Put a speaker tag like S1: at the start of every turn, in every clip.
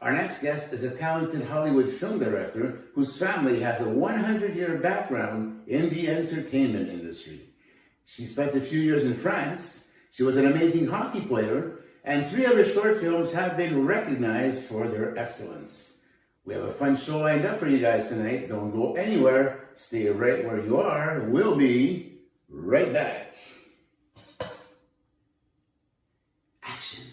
S1: Our next guest is a talented Hollywood film director whose family has a 100-year background in the entertainment industry. She spent a few years in France. She was an amazing hockey player, and 3 of her short films have been recognized for their excellence. We have a fun show lined up for you guys tonight. Don't go anywhere. Stay right where you are. We'll be right back. Action.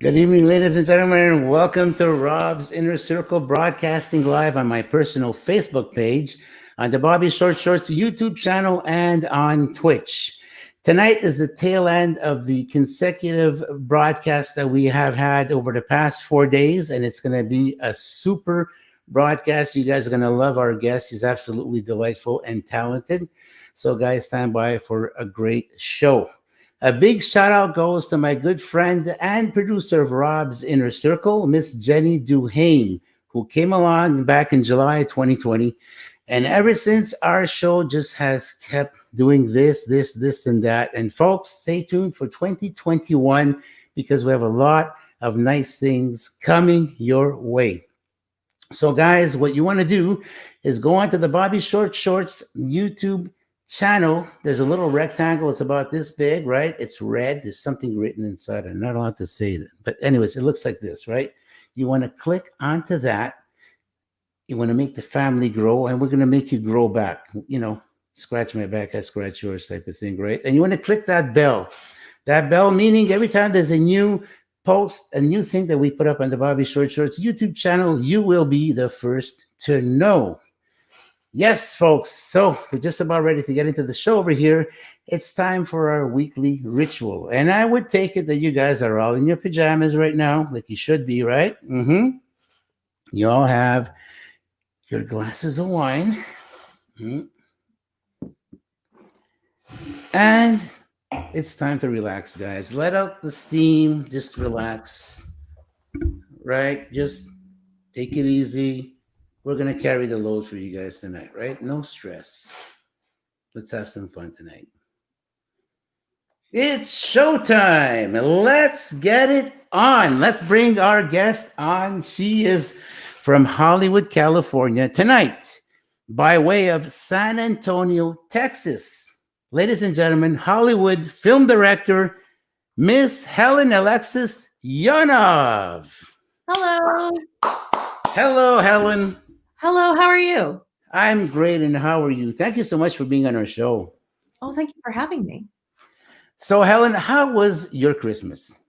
S1: Good evening, ladies and gentlemen, and welcome to Rob's Inner Circle, broadcasting live on my personal Facebook page, on the Bobby Short Shorts YouTube channel, and on Twitch. Tonight is the tail end of the consecutive broadcast that we have had over the past 4 days, and it's going to be a super broadcast. You guys are going to love our guest. He's absolutely delightful and talented. So, guys, stand by for a great show. A big shout out goes to my good friend and producer of Rob's Inner Circle, Miss Jenny Duhane, who came along back in July 2020. And ever since, our show just has kept doing this, and that. And folks, stay tuned for 2021 because we have a lot of nice things coming your way. So, guys, what you want to do is go onto the Bobby Short Shorts YouTube channel. There's a little rectangle. It's about this big, right? It's red. There's something written inside. I'm not allowed to say that. But anyways, it looks like this, right? You want to click onto that. You want to make the family grow, and we're going to make you grow back. You know, scratch my back, I scratch yours type of thing, right? And you want to click that bell. That bell meaning every time there's a new post, a new thing that we put up on the Bobby Short Shorts YouTube channel, you will be the first to know. Yes, folks. So we're just about ready to get into the show over here. It's time for our weekly ritual. And I would take it that you guys are all in your pajamas right now, like you should be, right? You all have your glasses of wine. And it's time to relax, guys. Let out the steam. Just relax, right? Just take it easy. We're going to carry the load for you guys tonight, right? No stress. Let's have some fun tonight. It's showtime. Let's get it on. Let's bring our guest on. She is from Hollywood, California tonight by way of San Antonio, Texas. Ladies and gentlemen, Hollywood film director, Miss Helen Alexis Yonov.
S2: Hello.
S1: Hello, Helen.
S2: Hello, how are you?
S1: I'm great, and how are you? Thank you so much for being on our show.
S2: Oh, thank you for having me.
S1: So, Helen, how was your Christmas?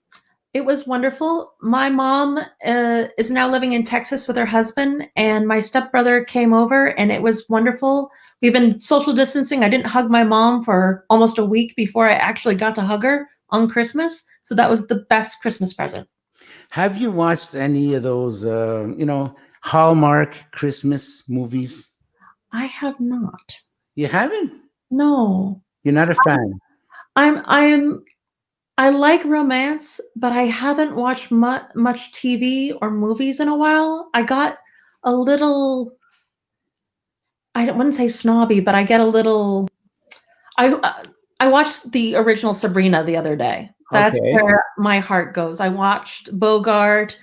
S2: It was wonderful. My mom is now living in Texas with her husband, and my stepbrother came over, and it was wonderful. We've been social distancing. I didn't hug my mom for almost a week before I actually got to hug her on Christmas, so that was the best Christmas present.
S1: Have you watched any of those, Hallmark Christmas movies?
S2: I have not.
S1: You haven't?
S2: No.
S1: You're not a fan?
S2: I like romance, but I haven't watched much TV or movies in a while. I got a little, I wouldn't say snobby, but I get a little, I watched the original Sabrina the other day. That's where my heart goes. I watched Bogart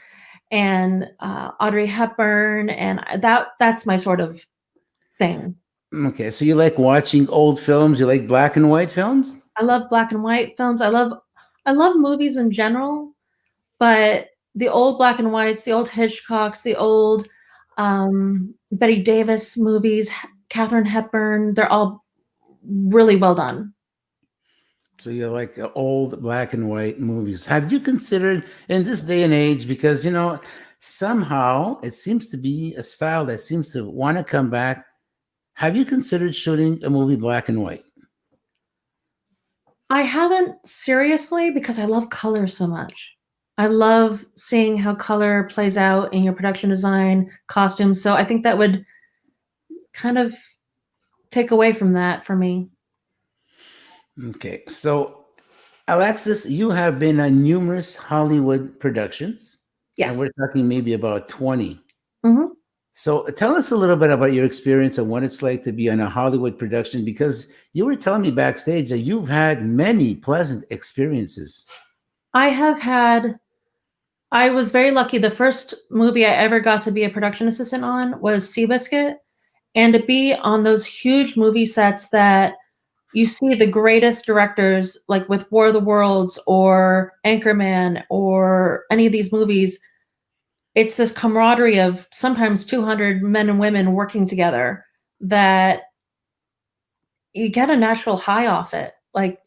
S2: and Audrey Hepburn, and that's my sort of thing.
S1: Okay, so you like watching old films? You like black and white films?
S2: I love black and white films. I love movies in general, but the old black and whites, the old Hitchcocks, the old Betty Davis movies, Katharine Hepburn, they're all really well done.
S1: So you like old black and white movies. Have you considered in this day and age, because, somehow it seems to be a style that seems to want to come back. Have you considered shooting a movie black and white?
S2: I haven't seriously, because I love color so much. I love seeing how color plays out in your production design, costumes. So I think that would kind of take away from that for me.
S1: Okay, so Alexis, you have been on numerous Hollywood productions, and
S2: Yes.
S1: we're talking maybe about 20.
S2: Hmm.
S1: So tell us a little bit about your experience and what it's like to be on a Hollywood production, because you were telling me backstage that you've had many pleasant experiences.
S2: I was very lucky. The first movie I ever got to be a production assistant on was Seabiscuit. And to be on those huge movie sets that you see the greatest directors, like with War of the Worlds or Anchorman or any of these movies, it's this camaraderie of sometimes 200 men and women working together that you get a natural high off it. Like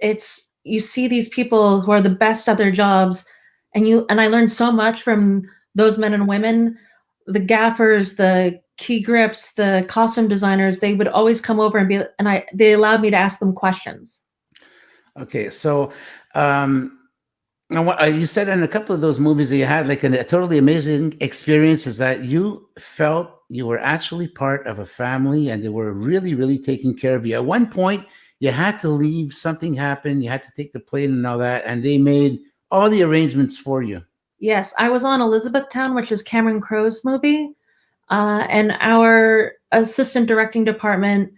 S2: you see these people who are the best at their jobs, and I learned so much from those men and women. The gaffers, the key grips, the costume designers, they would always come over they allowed me to ask them questions.
S1: Okay, so now you said in a couple of those movies that you had like a totally amazing experience is that you felt you were actually part of a family and they were really, really taking care of you. At one point, you had to leave, something happened, you had to take the plane and all that, and they made all the arrangements for you.
S2: Yes, I was on Elizabethtown, which is Cameron Crowe's movie, and our assistant directing department,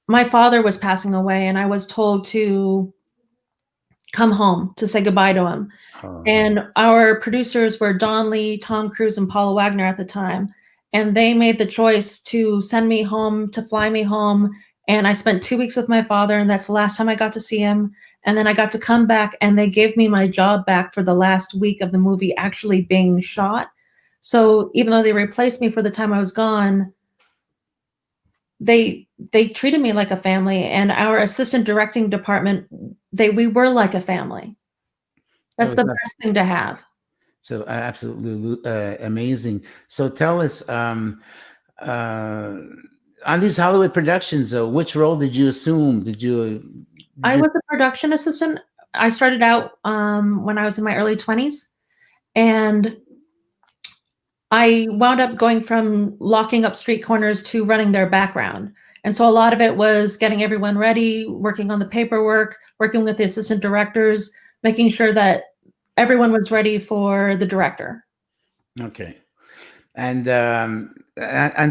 S2: my father was passing away, and I was told to come home to say goodbye to him.
S1: Oh.
S2: And our producers were Don Lee, Tom Cruise, and Paula Wagner at the time. And they made the choice to send me home, to fly me home. And I spent 2 weeks with my father, and that's the last time I got to see him. And then I got to come back, and they gave me my job back for the last week of the movie actually being shot. So even though they replaced me for the time I was gone, they treated me like a family. And our assistant directing department, we were like a family. That's the best thing to have.
S1: So absolutely amazing. So tell us, on these Hollywood productions, which role did you assume?
S2: I was a production assistant. I started out when I was in my early 20s, and I wound up going from locking up street corners to running their background. And so a lot of it was getting everyone ready, working on the paperwork, working with the assistant directors, making sure that everyone was ready for the director.
S1: Okay. And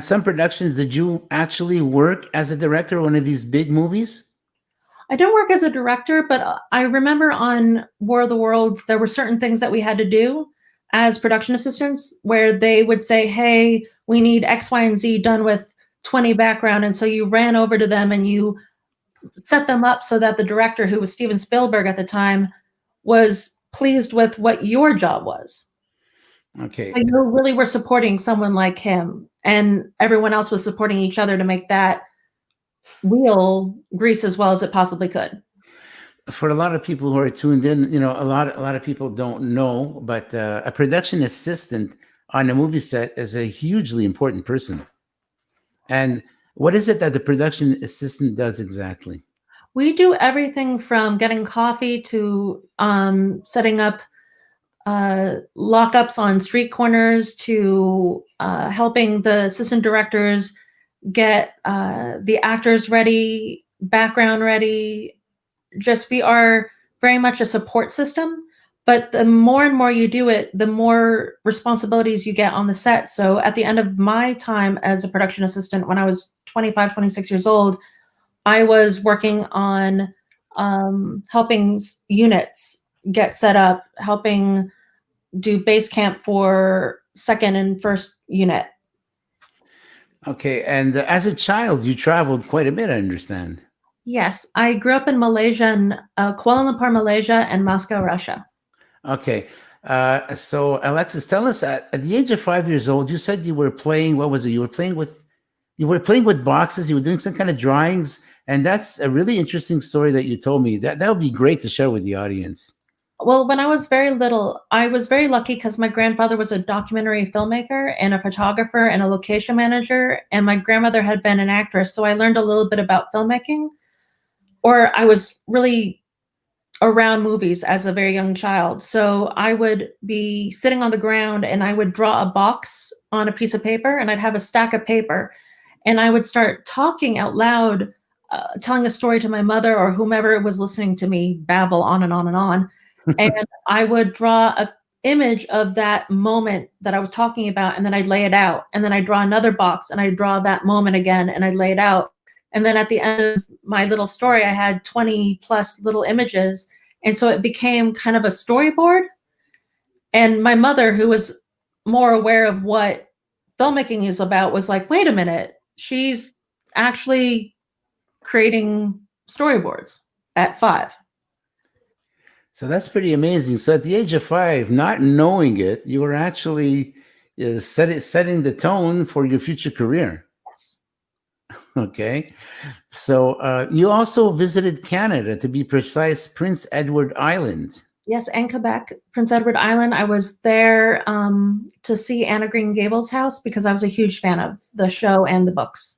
S1: some productions, did you actually work as a director on one of these big movies?
S2: I don't work as a director, but I remember on War of the Worlds, there were certain things that we had to do as production assistants where they would say, hey, we need X, Y, and Z done with 20 background. And so you ran over to them and you set them up so that the director, who was Steven Spielberg at the time, was pleased with what your job was.
S1: Okay.
S2: So you really were supporting someone like him, and everyone else was supporting each other to make that wheel grease as well as it possibly could.
S1: For a lot of people who are tuned in, a lot of people don't know, but a production assistant on a movie set is a hugely important person. And what is it that the production assistant does exactly?
S2: We do everything from getting coffee to setting up lockups on street corners to helping the assistant directors get the actors ready, background ready. We are very much a support system, but the more and more you do it, the more responsibilities you get on the set. So at the end of my time as a production assistant, when I was 25, 26 years old, I was working on helping units get set up, helping do base camp for second and first unit.
S1: Okay. And as a child, you traveled quite a bit, I understand.
S2: Yes, I grew up in Malaysia, and Kuala Lumpur, Malaysia, and Moscow, Russia.
S1: Okay. So Alexis, tell us at the age of 5 years old, you said you were playing, what was it? You were playing with boxes, you were doing some kind of drawings. And that's a really interesting story that you told me. That would be great to share with the audience.
S2: Well, when I was very little, I was very lucky because my grandfather was a documentary filmmaker and a photographer and a location manager, and my grandmother had been an actress. So I learned a little bit about filmmaking, or I was really around movies as a very young child. So I would be sitting on the ground and I would draw a box on a piece of paper, and I'd have a stack of paper, and I would start talking out loud, telling a story to my mother or whomever was listening to me babble on and on and on. And I would draw a image of that moment that I was talking about, and then I'd lay it out, and then I'd draw another box and I'd draw that moment again and I'd lay it out. And then at the end of my little story, I had 20 plus little images. And so it became kind of a storyboard. And my mother, who was more aware of what filmmaking is about, was like, wait a minute, she's actually creating storyboards at 5.
S1: So that's pretty amazing. So at the age of 5, not knowing it, you were actually setting the tone for your future career.
S2: Yes.
S1: Okay. So you also visited Canada, to be precise, Prince Edward Island.
S2: Yes, and Quebec, Prince Edward Island. I was there to see Anna Green Gables' house because I was a huge fan of the show and the books.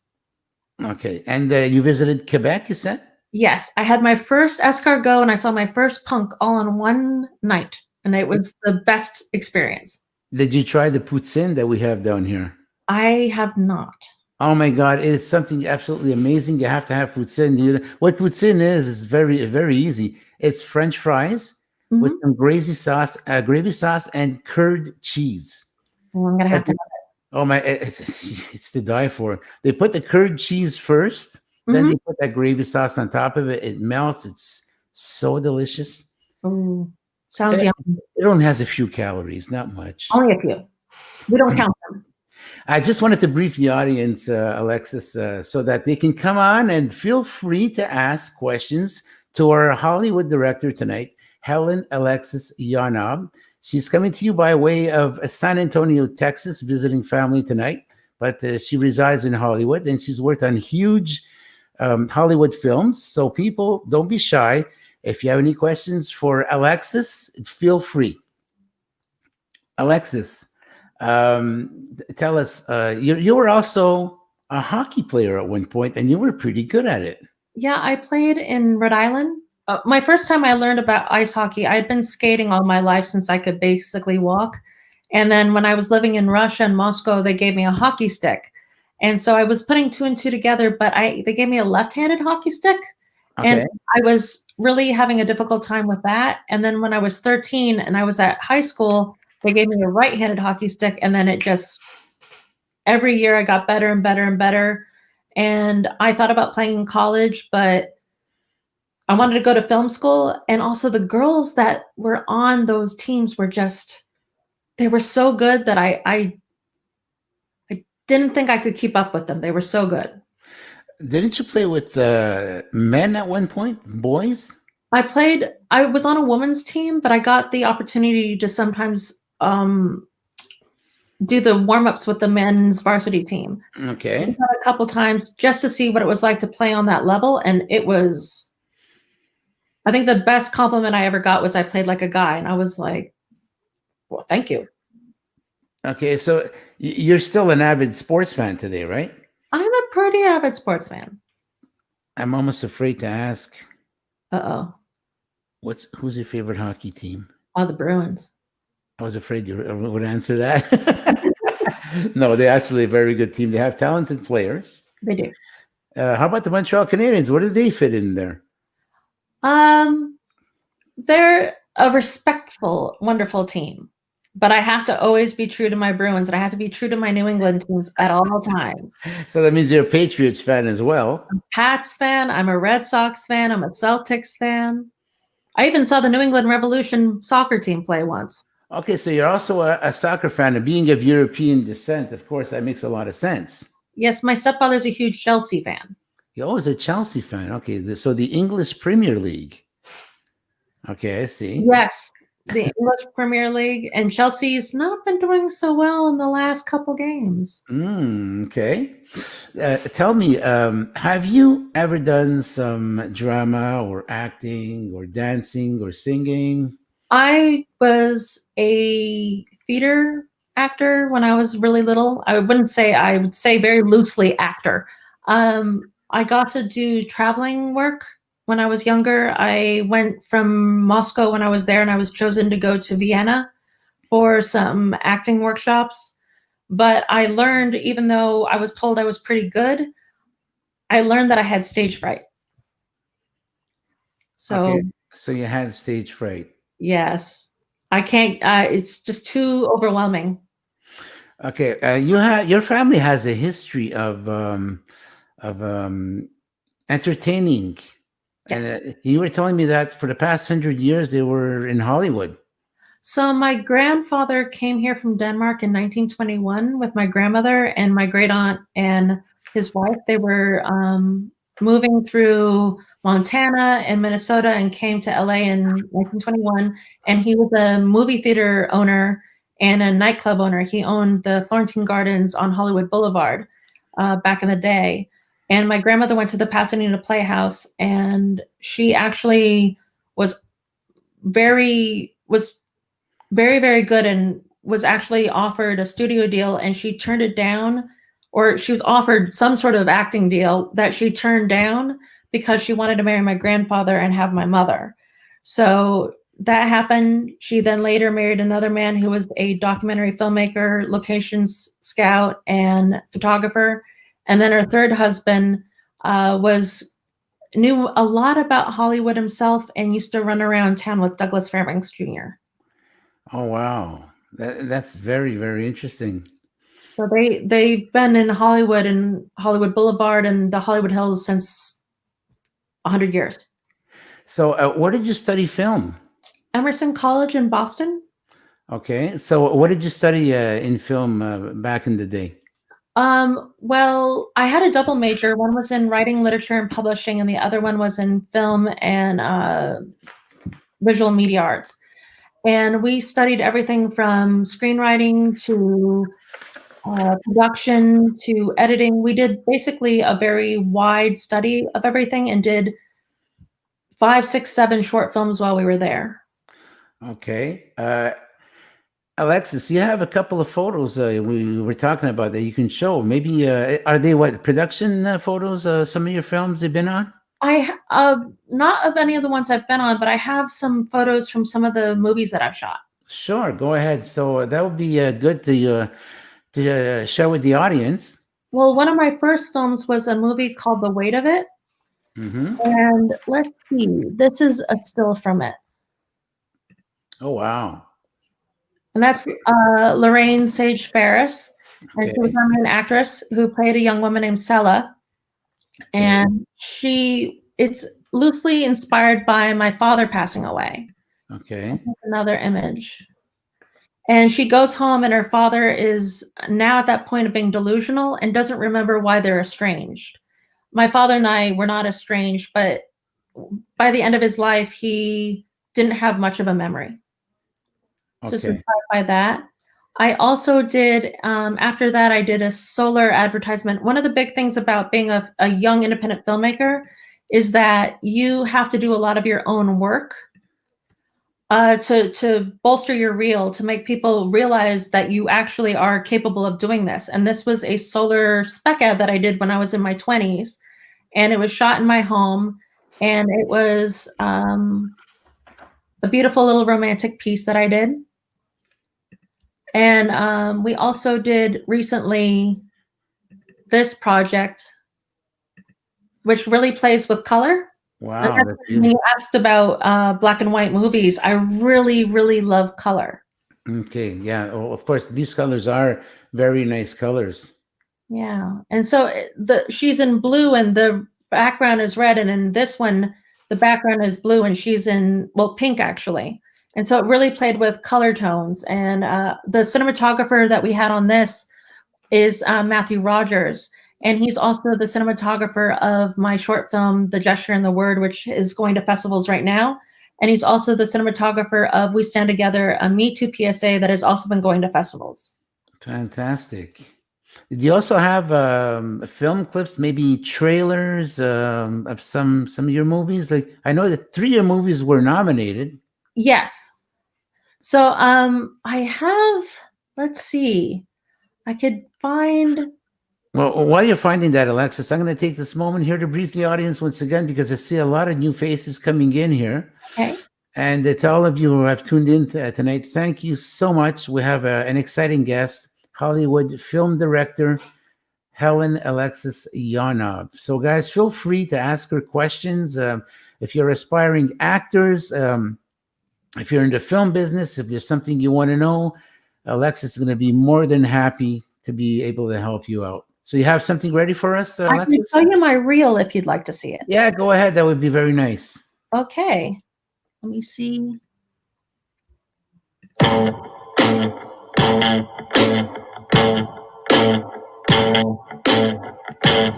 S1: Okay. And you visited Quebec, you said?
S2: Yes, I had my first escargot and I saw my first punk all in one night, and it was the best experience.
S1: Did you try the poutine that we have down here?
S2: I have not.
S1: Oh my God, it is something absolutely amazing. You have to have poutine. What poutine is very, very easy. It's French fries with some gravy sauce and curd cheese.
S2: Well, I'm gonna have to have it.
S1: Oh my, it's to die for. They put the curd cheese first, then they put that gravy sauce on top of it. It melts. It's so delicious.
S2: Ooh, sounds yummy.
S1: It only has a few calories, not much.
S2: Only a few. We don't count them.
S1: I just wanted to brief the audience, Alexis, so that they can come on and feel free to ask questions to our Hollywood director tonight, Helen Alexis Yonov. She's coming to you by way of San Antonio, Texas, visiting family tonight, but she resides in Hollywood, and she's worked on huge Hollywood films. So people, don't be shy. If you have any questions for Alexis, feel free. Alexis, tell us, you were also a hockey player at one point, and you were pretty good at it.
S2: Yeah, I played in Rhode Island. My first time I learned about ice hockey, I had been skating all my life since I could basically walk. And then when I was living in Russia and Moscow, they gave me a hockey stick. And so I was putting 2 and 2 together, but they gave me a left-handed hockey stick.
S1: Okay.
S2: And I was really having a difficult time with that. And then when I was 13 and I was at high school, they gave me a right-handed hockey stick. And then it just, every year I got better and better and better. And I thought about playing in college, but I wanted to go to film school. And also the girls that were on those teams were just, they were so good that I didn't think I could keep up with them. They were so good.
S1: Didn't you play with men at one point, boys?
S2: I was on a women's team, but I got the opportunity to sometimes do the warm-ups with the men's varsity team.
S1: Okay.
S2: A couple times just to see what it was like to play on that level. And it was, I think the best compliment I ever got was I played like a guy. And I was like, well, thank you.
S1: Okay, so you're still an avid sports fan today, right?
S2: I'm a pretty avid sports fan.
S1: I'm almost afraid to ask.
S2: Uh-oh.
S1: Who's your favorite hockey team?
S2: Oh, the Bruins.
S1: I was afraid you would answer that. No, they're actually a very good team. They have talented players.
S2: They do.
S1: How about the Montreal Canadiens? Where do they fit in there?
S2: They're a respectful, wonderful team. But I have to always be true to my Bruins, and I have to be true to my New England teams at all times.
S1: So that means you're a Patriots fan as well.
S2: I'm a Pats fan. I'm a Red Sox fan. I'm a Celtics fan. I even saw the New England Revolution soccer team play once.
S1: Okay, so you're also a soccer fan, and being of European descent, of course, that makes a lot of sense.
S2: Yes, my stepfather's a huge Chelsea fan.
S1: You're always a Chelsea fan. Okay, so the English Premier League. Okay, I see.
S2: Yes, the English Premier League, and Chelsea's not been doing so well in the last couple games.
S1: Okay. Tell me, have you ever done some drama or acting or dancing or singing?
S2: I was a theater actor when I was really little. I would say very loosely actor. I got to do traveling work when I was younger. I went from Moscow when I was there, and I was chosen to go to Vienna for some acting workshops. But I learned, even though I was told I was pretty good, I learned that I had stage fright.
S1: Okay,
S2: So
S1: so you had stage fright.
S2: yes, I can't. It's just too overwhelming.
S1: Okay, you have your family has a history of entertaining, and
S2: Yes.
S1: you were telling me that for the past 100 years they were in Hollywood.
S2: So my grandfather came here from Denmark in 1921 with my grandmother and my great aunt and his wife. They were moving through Montana and Minnesota and came to LA in 1921. And he was a movie theater owner and a nightclub owner. He owned the Florentine Gardens on Hollywood Boulevard back in the day. And my grandmother went to the Pasadena Playhouse, and she actually was was very, very good, and was actually offered a studio deal, and she turned it down, or she was offered some sort of acting deal that she turned down because she wanted to marry my grandfather and have my mother. So that happened. She then later married another man who was a documentary filmmaker, locations scout, and photographer. And then her third husband was knew a lot about Hollywood himself and used to run around town with Douglas Fairbanks Jr.
S1: Oh wow, that's very very interesting.
S2: So they've been in Hollywood and Hollywood Boulevard and the Hollywood Hills since 100 years.
S1: So, where did you study film?
S2: Emerson College in Boston.
S1: Okay, so what did you study in film back in the day?
S2: Well, I had a double major. One was in writing, literature, and publishing, and the other one was in film and visual media arts. And we studied everything from screenwriting to production to editing. We did basically a very wide study of everything and did 5, 6, 7 short films while we were there.
S1: Okay, Alexis, you have a couple of photos we were talking about that you can show. Maybe are they what production photos? Some of your films they've been on?
S2: I not of any of the ones I've been on, but I have some photos from some of the movies that I've shot.
S1: Sure, go ahead. So that would be good to share with the audience.
S2: Well, one of my first films was a movie called The Weight of It.
S1: Mm-hmm.
S2: And let's see, this is a still from it.
S1: Oh wow.
S2: And that's Lorraine Sage Ferris. And
S1: Okay.
S2: she was our main actress who played a young woman named Sella. And it's loosely inspired by my father passing away.
S1: Okay.
S2: Another image. And she goes home, and her father is now at that point of being delusional and doesn't remember why they're estranged. My father and I were not estranged, but by the end of his life, he didn't have much of a memory. So it's inspired by that. I also did, after that, I did a solar advertisement. One of the big things about being a young independent filmmaker is that you have to do a lot of your own work to bolster your reel, to make people realize that you actually are capable of doing this. And this was a solar spec ad that I did when I was in my 20s, and it was shot in my home, and it was a beautiful little romantic piece that I did. And we also did recently this project, which really plays with color.
S1: Wow.
S2: When you asked about black and white movies, I really, really love color.
S1: Okay. Yeah. Well, of course, these colors are very nice colors.
S2: Yeah. And so she's in blue and the background is red. And in this one, the background is blue and she's in, well, pink actually. And so it really played with color tones. And the cinematographer that we had on this is Matthew Rogers. And he's also the cinematographer of my short film, The Gesture and the Word, which is going to festivals right now. And he's also the cinematographer of We Stand Together, a Me Too PSA that has also been going to festivals.
S1: Fantastic. Do you also have film clips, maybe trailers of some of your movies? Like I know that 3 of your movies were nominated.
S2: Yes. So I have, let's see, I could find
S1: Well, while you're finding that, Alexis, I'm going to take this moment here to brief the audience once again because I see a lot of new faces coming in here.
S2: Okay.
S1: And to all of you who have tuned in tonight, thank you so much. We have an exciting guest, Hollywood film director Helen Alexis Yonov. So, guys, feel free to ask her questions. If you're aspiring actors, if you're in the film business, if there's something you want to know, Alexis is going to be more than happy to be able to help you out. So, you have something ready for us,
S2: I can
S1: Alexis?
S2: show you my reel if you'd like to see it.
S1: Yeah, go ahead. That would be very nice.
S2: Okay. Let me see.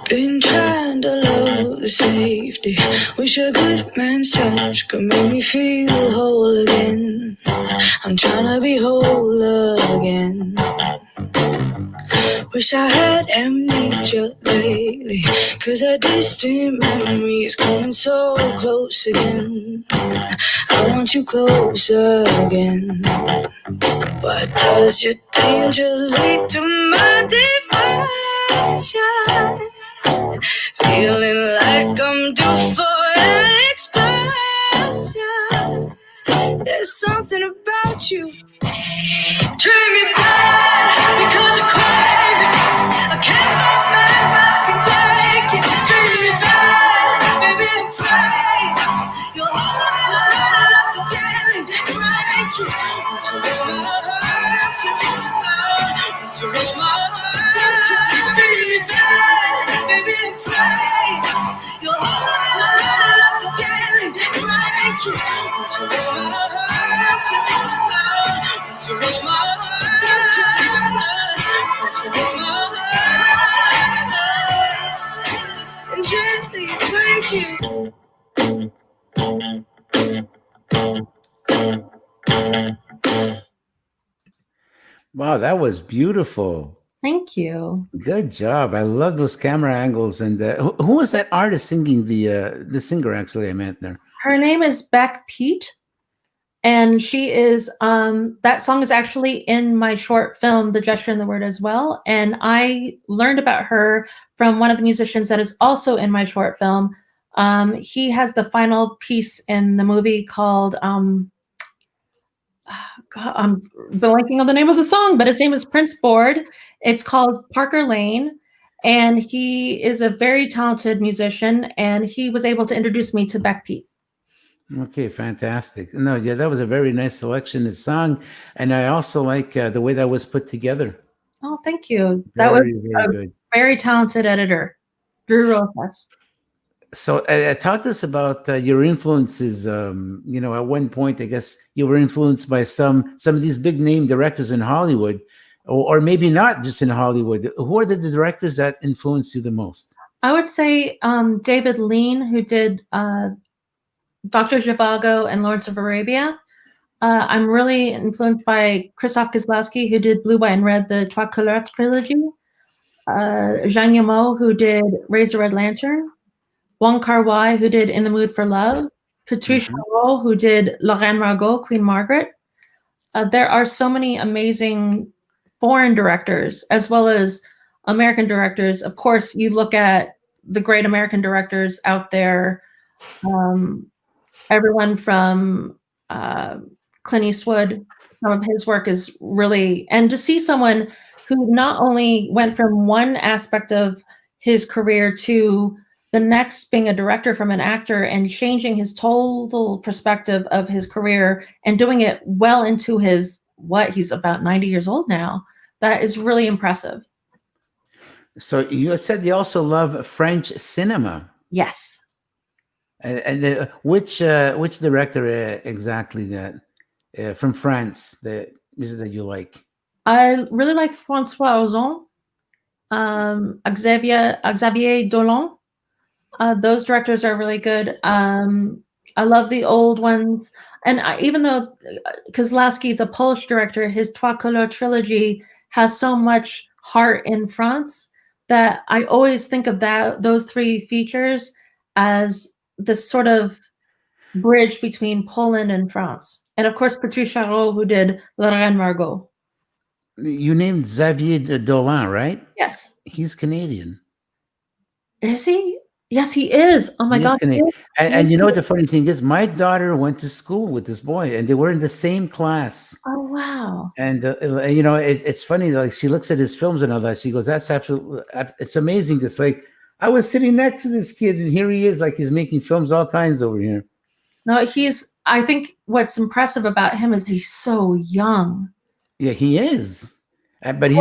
S3: Been trying to love the safety. Wish a good man's touch could make me feel whole again. I'm trying to be whole again. Wish I had amnesia lately, 'cause a distant memory is coming so close again. I want you closer again. Why does your danger lead to my devotion? Feeling like I'm due for an explosion. There's something about you. Treat me bad because you're crazy. I can't fight back, I can take it. Treat me bad, baby, I'm afraid. You're all I learn enough to gently break it. Don't you know my hurt you? Don't you know my hurt you? Treat me bad, baby, I'm afraid. You're all I learn enough to gently break it. Don't you know my hurt you? Don't you know my and gently break it.
S1: Wow, that was beautiful.
S2: Thank you.
S1: Good job. I love those camera angles. And who was that artist singing the singer? Actually, I meant there.
S2: Her name is Beck Pete, and she is that song is actually in my short film, The Gesture and the Word, as well. And I learned about her from one of the musicians that is also in my short film. He has the final piece in the movie called God, I'm blanking on the name of the song, but his name is Prince Board. It's called Parker Lane, and he is a very talented musician, and he was able to introduce me to Beck Pete.
S1: Okay, fantastic. No, yeah, that was a very nice selection of song, and I also like the way that was put together.
S2: Oh, thank you. That was
S1: Very, very
S2: a
S1: good.
S2: very talented editor, Drew Rosas.
S1: So, talk to us about your influences. At one point, I guess you were influenced by some of these big name directors in Hollywood, or maybe not just in Hollywood. Who are the directors that influenced you the most?
S2: I would say David Lean, who did Dr. Zhivago and Lawrence of Arabia. I'm really influenced by Krzysztof Kieslowski, who did Blue, White, and Red, the Trois Couleurs trilogy. Zhang Yimou, who did Raise the Red Lantern. Wong Kar-wai, who did In the Mood for Love. Patrice Chéreau, who did La Reine Margot, Queen Margaret. There are so many amazing foreign directors, as well as American directors. Of course, you look at the great American directors out there, everyone from Clint Eastwood. Some of his work is really, and to see someone who not only went from one aspect of his career to the next, being a director from an actor and changing his total perspective of his career and doing it well into he's about 90 years old now. That is really impressive.
S1: So you said you also love French cinema.
S2: Yes.
S1: And which director exactly that from France that is it that you like?
S2: I really like Francois Ozon, Xavier Dolan. Those directors are really good. I love the old ones. And even though Kieslowski is a Polish director, his Trois Couleurs trilogy has so much heart in France that I always think of those three features as this sort of bridge between Poland and France. And of course, Patrice Chéreau, who did La Reine Margot.
S1: You named Xavier Dolan, right?
S2: Yes.
S1: He's Canadian.
S2: Is he? Yes, he is. Oh my
S1: He is
S2: God.
S1: Canadian.
S2: He
S1: And
S2: is.
S1: you know what the funny thing is? My daughter went to school with this boy, and they were in the same class.
S2: Oh, wow.
S1: And it's funny. Like she looks at his films and all that. She goes, "That's absolutely. It's amazing." It's like I was sitting next to this kid, and here he is, like he's making films all kinds over here.
S2: No, I think what's impressive about him is he's so young.
S1: Yeah, he is. But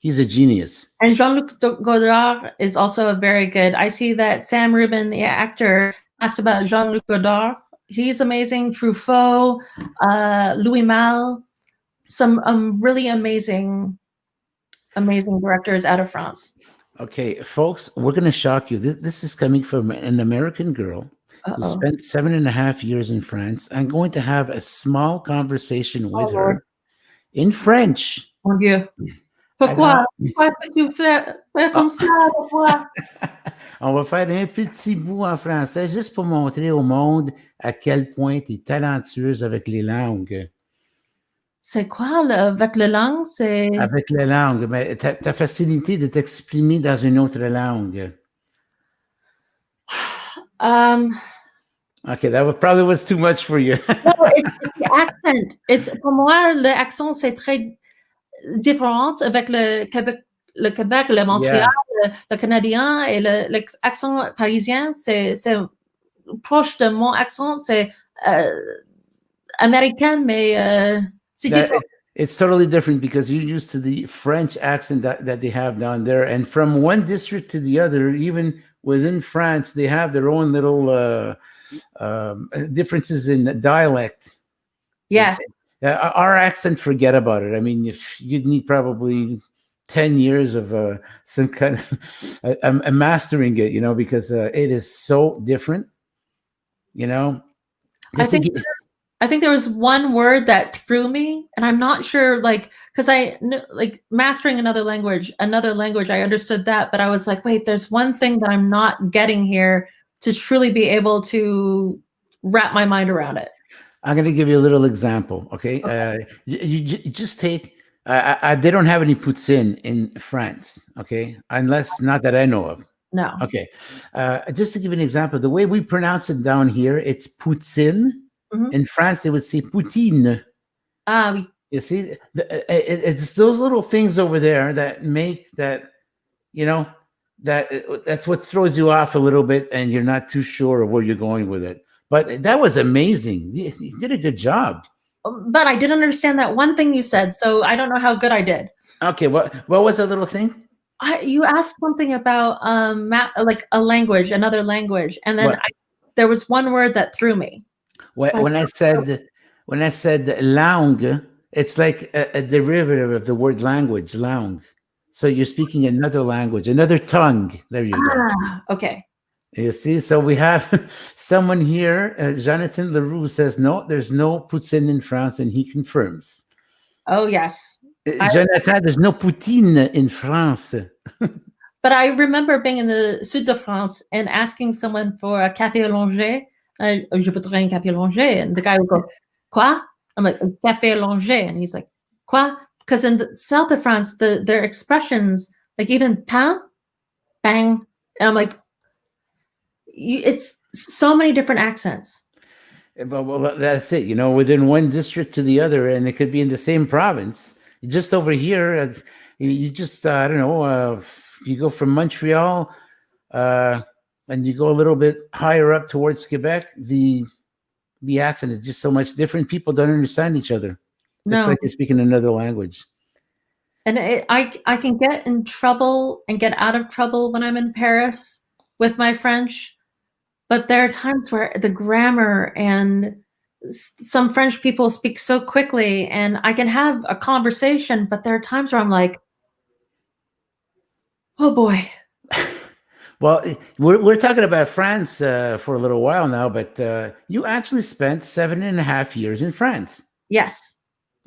S1: he's a genius.
S2: And Jean-Luc Godard is also a very good. I see that Sam Rubin, the actor, asked about Jean-Luc Godard. He's amazing. Truffaut, Louis Malle, some really amazing directors out of France.
S1: Okay, folks, we're going to shock you. This is coming from an American girl who spent 7.5 years in France. I'm going to have a small conversation with her in French.
S2: Mon Dieu. Pourquoi? Pourquoi est-ce que tu fais comme ça? Pourquoi?
S1: On va faire un petit bout en français juste pour montrer au monde à quel point tu es talentueuse avec les langues.
S2: C'est quoi avec la langue? C'est
S1: Avec les langues, mais ta facilité de t'exprimer dans une autre langue. Okay, that probably was too much for you.
S2: No, it's the accent. Pour moi, l'accent, c'est très différent avec le Québec, le Montréal, le Canadien et l'accent parisien, c'est proche de mon accent, c'est américain, mais c'est différent.
S1: It's totally different because you're used to the French accent that they have down there. And from one district to the other, even within France, they have their own little differences in the dialect.
S2: Yes.
S1: Our accent, forget about it. I mean, you'd need probably 10 years of some kind of mastering it, because it is so different,
S2: I think there was one word that threw me, and I'm not sure, because mastering another language, I understood that, but I was like, wait, there's one thing that I'm not getting here to truly be able to wrap my mind around it.
S1: I'm going to give you a little example, okay? You just take, they don't have any poutine in France, okay? Unless, not that I know of.
S2: No.
S1: Okay. Just to give you an example, the way we pronounce it down here, it's poutine. Mm-hmm. In France, they would say poutine.
S2: Ah, oui.
S1: You see, it's those little things over there that make that, that's what throws you off a little bit, and you're not too sure of where you're going with it. But that was amazing. You did a good job.
S2: But I didn't understand that one thing you said, so I don't know how good I did.
S1: Okay, what was that little thing?
S2: You asked something about a language, another language, and then there was one word that threw me.
S1: When I said langue, it's like a derivative of the word language, langue. So you're speaking another language, another tongue. There you go.
S2: Okay.
S1: You see, so we have someone here, Jonathan Leroux says, no, there's no poutine in France, and he confirms.
S2: Oh, yes.
S1: Jonathan, there's no poutine in France.
S2: But I remember being in the Sud de France and asking someone for a café allongé. Je voudrais un café allongé. And the guy would go, quoi? I'm like, café allongé. And he's like, quoi? Because in the south of France, their expressions, like even pain, bang. And I'm like, it's so many different accents.
S1: Well, that's it. Within one district to the other, and it could be in the same province. Just over here, you just, I don't know, you go from Montreal, and you go a little bit higher up towards Quebec, the accent is just so much different. People don't understand each other. No. It's like you're speaking another language.
S2: And I can get in trouble and get out of trouble when I'm in Paris with my French. But there are times where the grammar and some French people speak so quickly, and I can have a conversation, but there are times where I'm like, oh boy.
S1: Well, we're talking about France for a little while now, but you actually spent 7.5 years in France.
S2: Yes.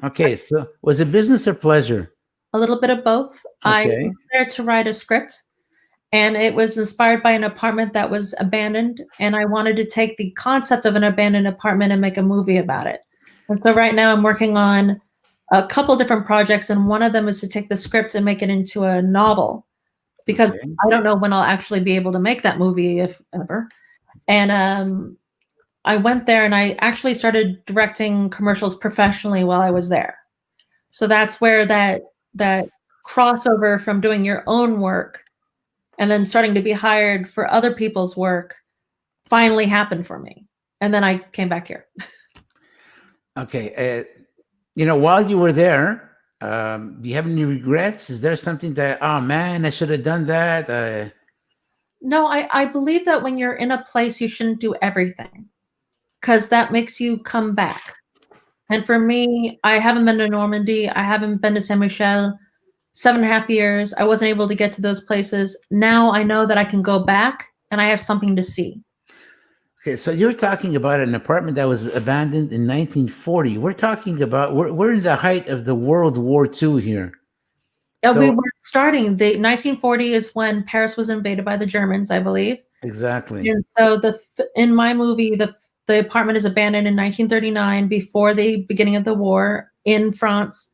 S1: Okay, so was it business or pleasure?
S2: A little bit of both. Okay. I was there to write a script, and it was inspired by an apartment that was abandoned, and I wanted to take the concept of an abandoned apartment and make a movie about it. And so right now I'm working on a couple different projects, and one of them is to take the script and make it into a novel, because
S1: Okay.
S2: I don't know when I'll actually be able to make that movie, if ever. And I went there and I actually started directing commercials professionally while I was there. So that's where that crossover from doing your own work and then starting to be hired for other people's work finally happened for me. And then I came back here.
S1: Okay. While you were there, do you have any regrets? Is there something that, oh man, I should have done that?
S2: No, I believe that when you're in a place, you shouldn't do everything, because that makes you come back. And for me, I haven't been to Normandy. I haven't been to Saint Michel. 7.5 years. I wasn't able to get to those places. Now I know that I can go back and I have something to see.
S1: Okay, so you're talking about an apartment that was abandoned in 1940. We're talking about, we're in the height of the World War II here.
S2: We
S1: So-
S2: were starting, the 1940 is when Paris was invaded by the Germans, I believe.
S1: Exactly.
S2: And so in my movie, the apartment is abandoned in 1939, before the beginning of the war in France.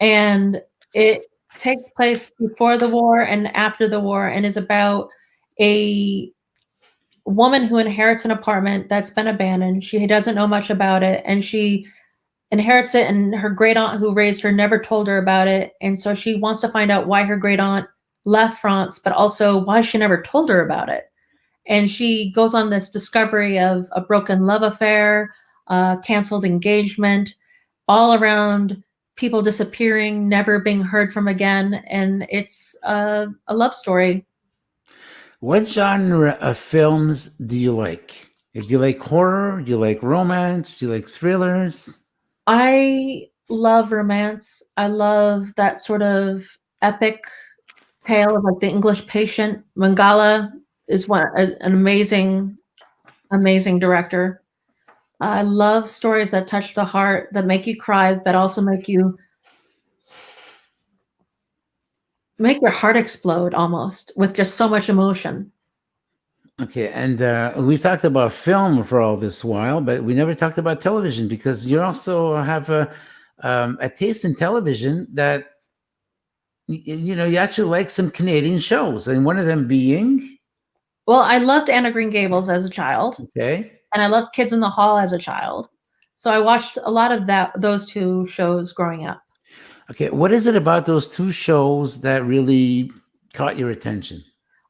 S2: And it takes place before the war and after the war, and is about a woman who inherits an apartment that's been abandoned. She doesn't know much about it, and she inherits it, and her great aunt who raised her never told her about it. And so she wants to find out why her great aunt left France, but also why she never told her about it. And she goes on this discovery of a broken love affair, canceled engagement, all around people disappearing, never being heard from again. And it's a love story.
S1: What genre of films do you like? Do you like horror? Do you like romance? Do you like thrillers?
S2: I love romance. I love that sort of epic tale of like The English Patient. Mangala is an amazing, amazing director. I love stories that touch the heart, that make you cry, but also make your heart explode almost with just so much emotion.
S1: Okay, and we've talked about film for all this while, but we never talked about television, because you also have a taste in television that, you actually like some Canadian shows, and one of them being...
S2: Well, I loved Anne of Green Gables as a child.
S1: Okay.
S2: And I loved Kids in the Hall as a child. So I watched a lot of those two shows growing up.
S1: Okay, what is it about those two shows that really caught your attention?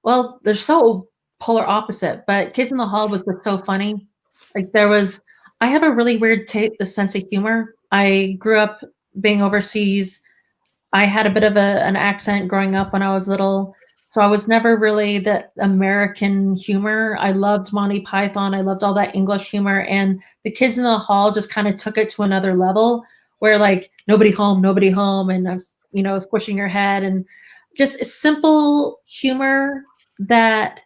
S2: Well, they're so polar opposite, but Kids in the Hall was so funny. Like I have a really weird sense of humor. I grew up being overseas. I had a bit of an accent growing up when I was little. So I was never really the American humor. I loved Monty Python. I loved all that English humor. And the Kids in the Hall just kind of took it to another level, where like nobody home. And I was, squishing your head, and just simple humor that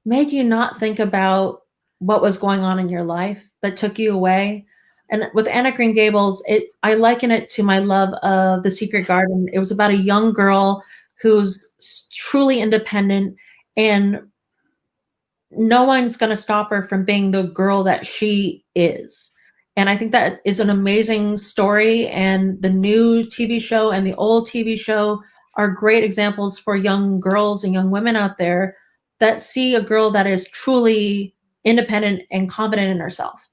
S2: made you not think about what was going on in your life, that took you away. And with Anne of Green Gables, I liken it to my love of The Secret Garden. It was about a young girl who's truly independent, and no one's going to stop her from being the girl that she is. And I think that is an amazing story. And the new TV show and the old TV show are great examples for young girls and young women out there that see a girl that is truly independent and confident in herself.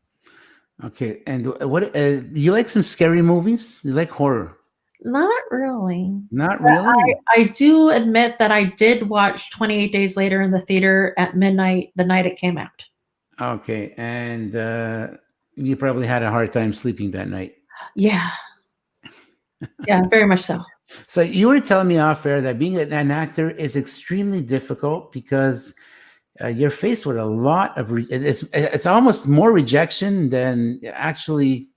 S1: Okay, and what you like some scary movies? You like horror?
S2: Not really.
S1: Not really?
S2: I do admit that I did watch 28 Days Later in the theater at midnight the night it came out.
S1: Okay, and you probably had a hard time sleeping that night.
S2: Yeah. Yeah, very much so.
S1: So you were telling me off air that being an actor is extremely difficult, because you're faced with a lot of it's almost more rejection than actually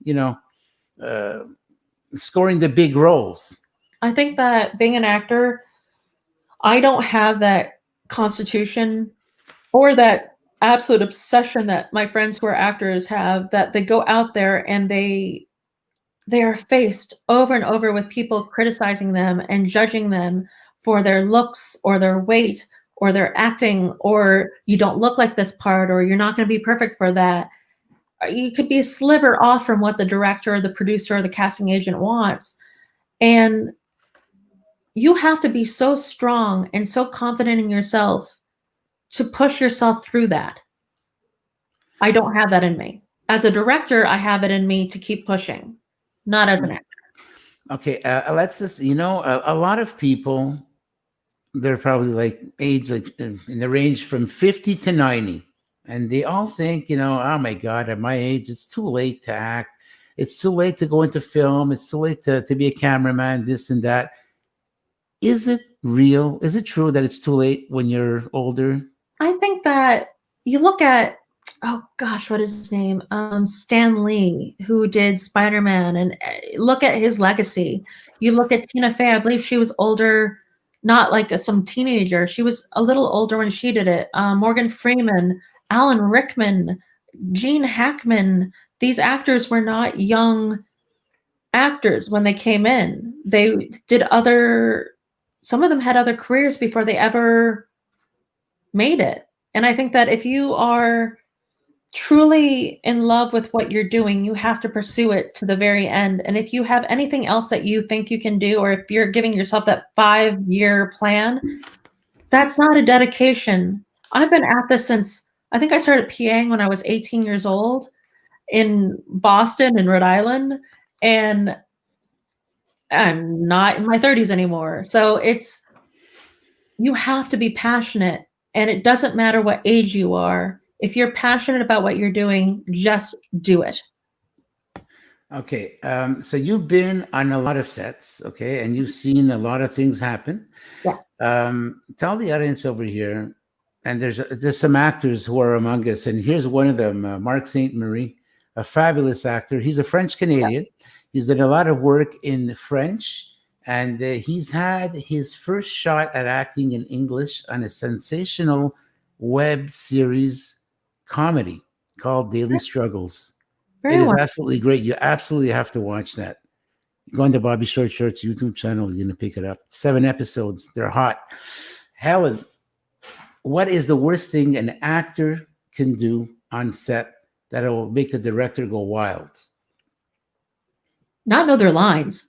S1: scoring the big roles.
S2: I think that being an actor, I don't have that constitution or that absolute obsession that my friends who are actors have, that they go out there and they are faced over and over with people criticizing them and judging them for their looks or their weight or their acting, or you don't look like this part, or you're not going to be perfect for that. you could be a sliver off from what the director or the producer or the casting agent wants. And you have to be so strong and so confident in yourself to push yourself through that. I don't have that in me. As a director, I have it in me to keep pushing, not as an actor.
S1: Okay, Alexis, you know, a lot of people, they're probably like age like in the range from 50 to 90. And they all think, you know, oh my God, at my age, it's too late to act. It's too late to go into film. It's too late to be a cameraman, this and that. Is it real? Is it true that it's too late when you're older?
S2: I think that you look at, oh gosh, what is his name? Stan Lee, who did Spider-Man, and look at his legacy. You look at Tina Fey, I believe she was older, not like some teenager. She was a little older when she did it. Morgan Freeman, Alan Rickman, Gene Hackman. These actors were not young actors when they came in. They did some of them had other careers before they ever made it. And I think that if you are truly in love with what you're doing, you have to pursue it to the very end. And if you have anything else that you think you can do, or if you're giving yourself that 5-year plan, that's not a dedication. I've been at this since, I think I started PAing when I was 18 years old in Boston and Rhode Island. And I'm not in my 30s anymore. So you have to be passionate, and it doesn't matter what age you are. If you're passionate about what you're doing, just do it.
S1: Okay, so you've been on a lot of sets, okay, and you've seen a lot of things happen.
S2: Yeah.
S1: Tell the audience over here, and there's some actors who are among us, and here's one of them, Mark St. Marie, a fabulous actor. He's a French Canadian. Yeah. He's done a lot of work in French, and he's had his first shot at acting in English on a sensational web series comedy called Daily Struggles. It is absolutely great. You absolutely have to watch that. Go on to Bobby Short Shorts YouTube channel. You're going to pick it up. 7 episodes. They're hot. Helen, what is the worst thing an actor can do on set that will make the director go wild?
S2: Not know their lines.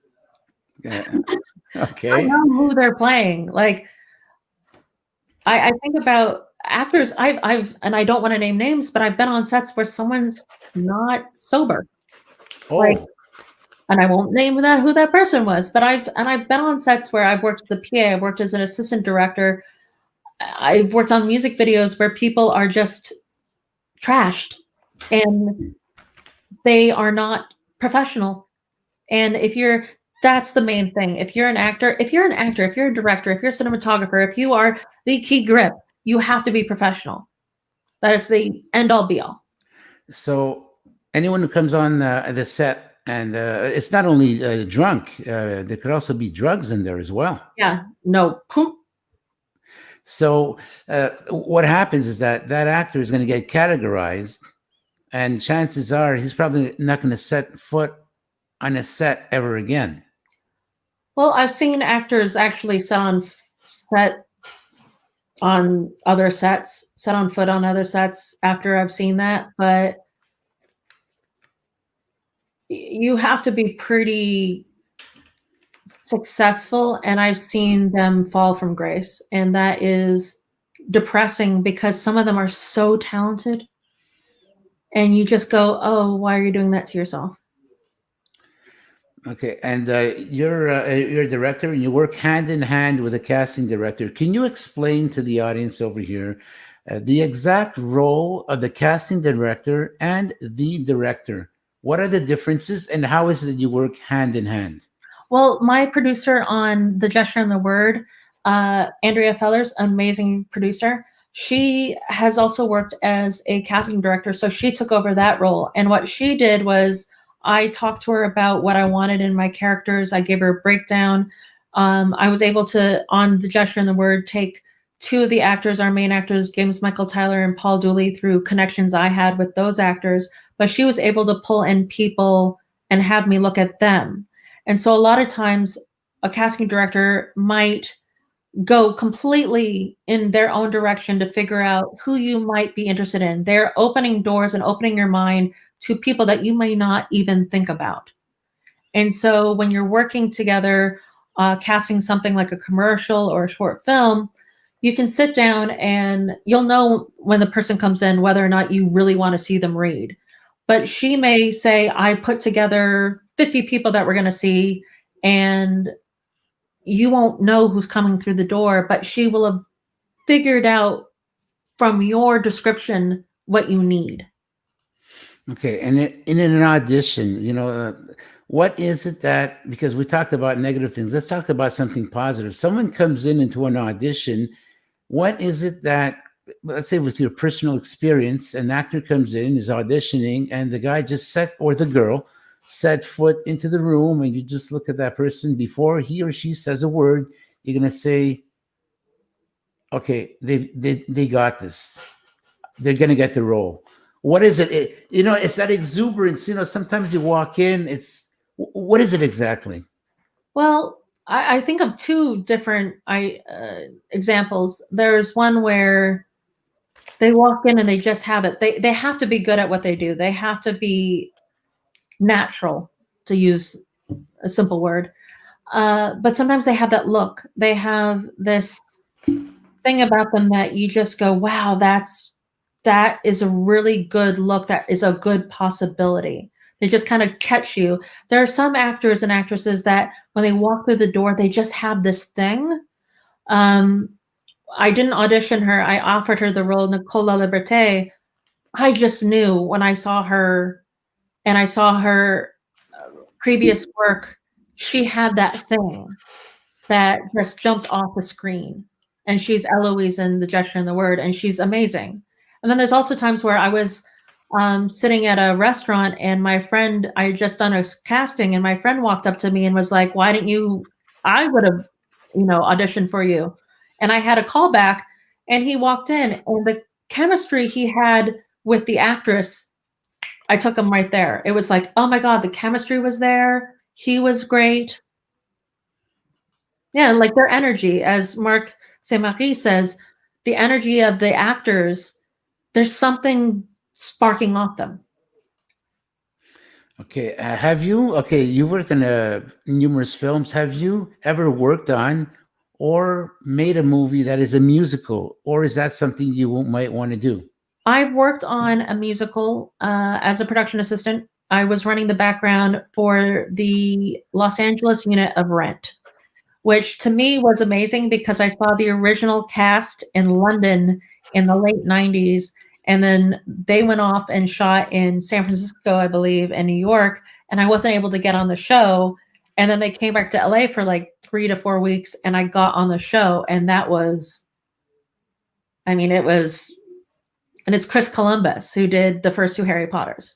S1: Yeah. Okay.
S2: I know who they're playing. Like, I think about actors. I've and I don't want to name names, but I've been on sets where someone's not sober.
S1: Oh.
S2: Like, and I won't name who that person was, but I've been on sets where I've worked as a PA, I've worked as an assistant director, I've worked on music videos where people are just trashed and they are not professional. And that's the main thing. If you're an actor, if you're a director, if you're a cinematographer, if you are the key grip, you have to be professional. That is the end all be all.
S1: So anyone who comes on the set, and it's not only drunk, there could also be drugs in there as well.
S2: Yeah, no.
S1: So what happens is that actor is going to get categorized, and chances are he's probably not going to set foot on a set ever again.
S2: Well, I've seen actors actually set on foot on other sets after I've seen that, but you have to be pretty successful, and I've seen them fall from grace, and that is depressing because some of them are so talented and you just go, oh, why are you doing that to yourself?
S1: Okay, and you're a director, and you work hand in hand with a casting director. Can you explain to the audience over here the exact role of the casting director and the director? What are the differences, and how is it that you work hand in hand?
S2: Well, my producer on The Gesture and the Word, Andrea Fellers, amazing producer. She has also worked as a casting director, so she took over that role. And what she did was I talked to her about what I wanted in my characters. I gave her a breakdown. I was able to, on The Gesture and the Word, take 2 of the actors, our main actors, James Michael Tyler and Paul Dooley, through connections I had with those actors. But she was able to pull in people and have me look at them. And so a lot of times a casting director might go completely in their own direction to figure out who you might be interested in. They're opening doors and opening your mind to people that you may not even think about. And so when you're working together, casting something like a commercial or a short film, you can sit down and you'll know when the person comes in whether or not you really want to see them read. But she may say, I put together 50 people that we're going to see, and you won't know who's coming through the door, but she will have figured out from your description what you need.
S1: Okay, and in an audition, what is it that, because we talked about negative things, let's talk about something positive. Someone comes into an audition, what is it that, let's say with your personal experience, an actor comes in, is auditioning, and the guy or the girl set foot into the room, and you just look at that person before he or she says a word, you're going to say, okay, they got this. They're going to get the role. What is it? It's that exuberance. Sometimes you walk in, what is it exactly?
S2: Well, I think of two different examples. There's one where they walk in and they just have it. They have to be good at what they do. They have to be natural, to use a simple word. But sometimes they have that look. They have this thing about them that you just go, wow, that is a really good look. That is a good possibility. They just kind of catch you. There are some actors and actresses that when they walk through the door, they just have this thing. I didn't audition her. I offered her the role, Nicola Liberté. I just knew when I saw her and I saw her previous work, she had that thing that just jumped off the screen. And she's Eloise in The Gesture and the Word, and she's amazing. And then there's also times where I was sitting at a restaurant, and my friend, I had just done a casting, and my friend walked up to me and was like, why didn't you, I would have, auditioned for you. And I had a call back, and he walked in, and the chemistry he had with the actress, I took him right there. It was like, oh my God, the chemistry was there. He was great. Yeah, like their energy, as Marc Saint-Marie says, the energy of the actors, there's something sparking off them.
S1: Okay, you worked in numerous films. Have you ever worked on or made a movie that is a musical, or is that something you might want to do?
S2: I've worked on a musical as a production assistant. I was running the background for the Los Angeles unit of Rent, which to me was amazing because I saw the original cast in London in the late 90s. And then they went off and shot in San Francisco, I believe, and New York. And I wasn't able to get on the show. And then they came back to LA for like 3 to 4 weeks, and I got on the show. And that was, and it's Chris Columbus who did the first 2 Harry Potters.